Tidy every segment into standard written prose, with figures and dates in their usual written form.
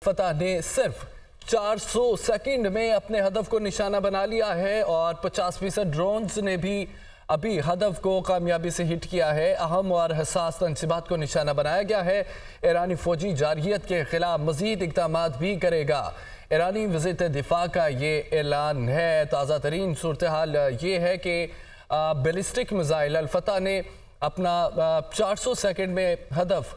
فتح نے صرف 400 سیکنڈ میں اپنے ہدف کو نشانہ بنا لیا ہے اور 50% ڈرونز نے بھی ابھی ہدف کو کامیابی سے ہٹ کیا ہے۔ اہم اور حساس تنصیبات کو نشانہ بنایا گیا ہے۔ ایرانی فوجی جارحیت کے خلاف مزید اقدامات بھی کرے گا۔ ایرانی وزیر دفاع کا یہ اعلان ہے۔ تازہ ترین صورتحال یہ ہے کہ بیلسٹک میزائل الفتح نے اپنا 400 سیکنڈ میں ہدف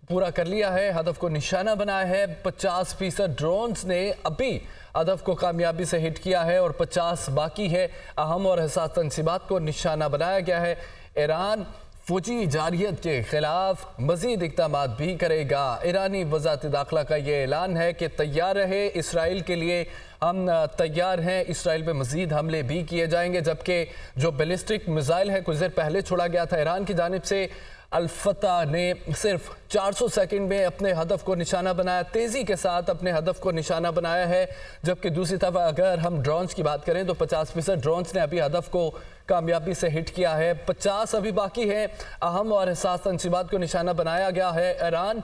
پورا کر لیا ہے، ہدف کو نشانہ بنایا ہے۔ 50% ڈرونز نے ابھی ہدف کو کامیابی سے ہٹ کیا ہے اور 50 باقی ہے۔ اہم اور حساس تنصیبات کو نشانہ بنایا گیا ہے۔ ایران فوجی جارحیت کے خلاف مزید اقدامات بھی کرے گا۔ ایرانی وزارت داخلہ کا یہ اعلان ہے کہ تیار رہے، اسرائیل کے لیے ہم تیار ہیں، اسرائیل پہ مزید حملے بھی کیے جائیں گے۔ جبکہ جو بیلسٹک میزائل ہے کچھ دیر پہلے چھوڑا گیا تھا ایران کی جانب سے، الفتح نے صرف 400 سیکنڈ میں اپنے ہدف کو نشانہ بنایا، تیزی کے ساتھ اپنے ہدف کو نشانہ بنایا ہے۔ جبکہ دوسری طرف اگر ہم ڈرونز کی بات کریں تو 50% ڈرونز نے ابھی ہدف کو کامیابی سے ہٹ کیا ہے، 50 ابھی باقی ہے۔ اہم اور حساس تنصیبات کو نشانہ بنایا گیا ہے۔ ایران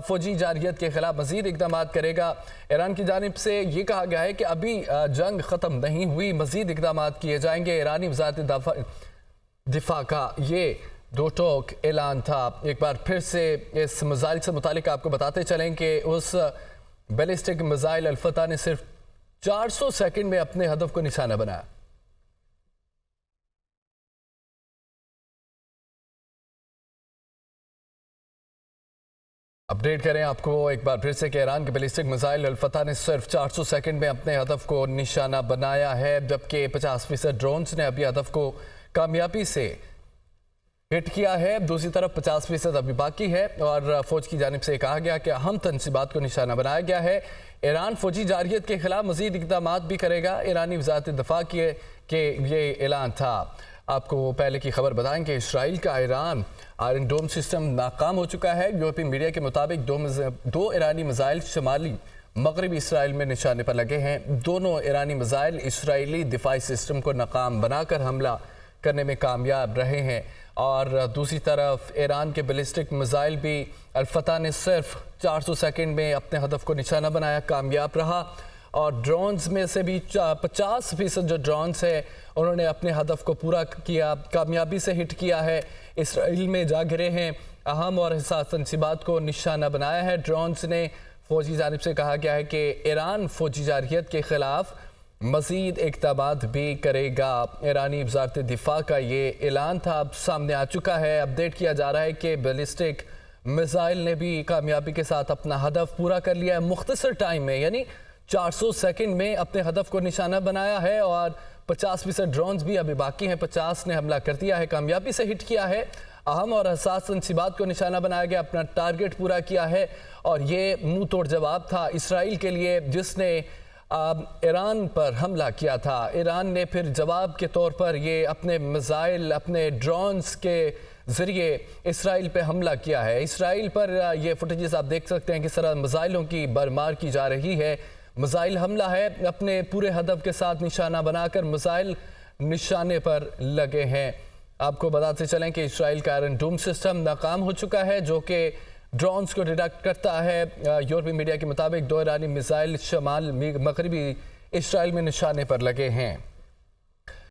فوجی جارحیت کے خلاف مزید اقدامات کرے گا۔ ایران کی جانب سے یہ کہا گیا ہے کہ ابھی جنگ ختم نہیں ہوئی، مزید اقدامات کیے جائیں گے۔ ایرانی وزارت دفاع کا یہ دو ٹوک اعلان تھا۔ ایک بار پھر سے اس میزائل سے متعلق آپ کو بتاتے چلیں کہ اس بیلسٹک میزائل الفتح نے صرف 400 سیکنڈ میں اپنے ہدف کو نشانہ بنایا۔ اپڈیٹ کریں آپ کو ایک بار پھر سے کہ ایران کے بیلسٹک میزائل الفتح نے صرف 400 سیکنڈ میں اپنے ہدف کو نشانہ بنایا ہے، جبکہ 50% ڈرونز نے ابھی ہدف کو کامیابی سے ہٹ کیا ہے۔ دوسری طرف 50% ابھی باقی ہے اور فوج کی جانب سے کہا گیا کہ اہم تنصیبات کو نشانہ بنایا گیا ہے۔ ایران فوجی جارحیت کے خلاف مزید اقدامات بھی کرے گا۔ ایرانی وزارت دفاع کے یہ اعلان تھا۔ آپ کو پہلے کی خبر بتائیں کہ اسرائیل کا ایران آئرن ڈوم سسٹم ناکام ہو چکا ہے۔ یورپی میڈیا کے مطابق دو ایرانی میزائل شمالی مغربی اسرائیل میں نشانے پر لگے ہیں۔ دونوں ایرانی میزائل اسرائیلی دفاعی سسٹم کو ناکام بنا کر حملہ کرنے میں کامیاب رہے ہیں۔ اور دوسری طرف ایران کے بیلسٹک میزائل بھی الفتح نے صرف 400 سیکنڈ میں اپنے ہدف کو نشانہ بنایا، کامیاب رہا۔ اور ڈرونز میں سے بھی 50% جو ڈرونز ہیں انہوں نے اپنے ہدف کو پورا کیا، کامیابی سے ہٹ کیا ہے، اسرائیل میں جا گرے ہیں۔ اہم اور حساس تنصیبات کو نشانہ بنایا ہے ڈرونز نے۔ فوجی جانب سے کہا گیا ہے کہ ایران فوجی جارحیت کے خلاف مزید اقدامات بھی کرے گا۔ ایرانی وزارت دفاع کا یہ اعلان تھا، اب سامنے آ چکا ہے۔ اپڈیٹ کیا جا رہا ہے کہ بیلسٹک میزائل نے بھی کامیابی کے ساتھ اپنا ہدف پورا کر لیا ہے، مختصر ٹائم میں، یعنی 400 سیکنڈ میں اپنے ہدف کو نشانہ بنایا ہے۔ اور 50% ڈرونز بھی ابھی باقی ہیں، 50 نے حملہ کر دیا ہے، کامیابی سے ہٹ کیا ہے۔ اہم اور حساس تنصیبات کو نشانہ بنایا گیا، اپنا ٹارگٹ پورا کیا ہے۔ اور یہ منہ توڑ جواب تھا اسرائیل کے لیے جس نے ایران پر حملہ کیا تھا۔ ایران نے پھر جواب کے طور پر یہ اپنے میزائل، اپنے ڈرونز کے ذریعے اسرائیل پہ حملہ کیا ہے۔ اسرائیل پر یہ فوٹیجز آپ دیکھ سکتے ہیں کس طرح میزائلوں کی برمار کی جا رہی ہے۔ میزائل حملہ ہے، اپنے پورے ہدف کے ساتھ نشانہ بنا کر میزائل نشانے پر لگے ہیں۔ آپ کو بتاتے چلیں کہ اسرائیل کا آئرن ڈوم سسٹم ناکام ہو چکا ہے جو کہ ڈرونز کو ڈیٹیکٹ کرتا ہے۔ یورپی میڈیا کے مطابق دو ایرانی میزائل شمال مغربی اسرائیل میں نشانے پر لگے ہیں۔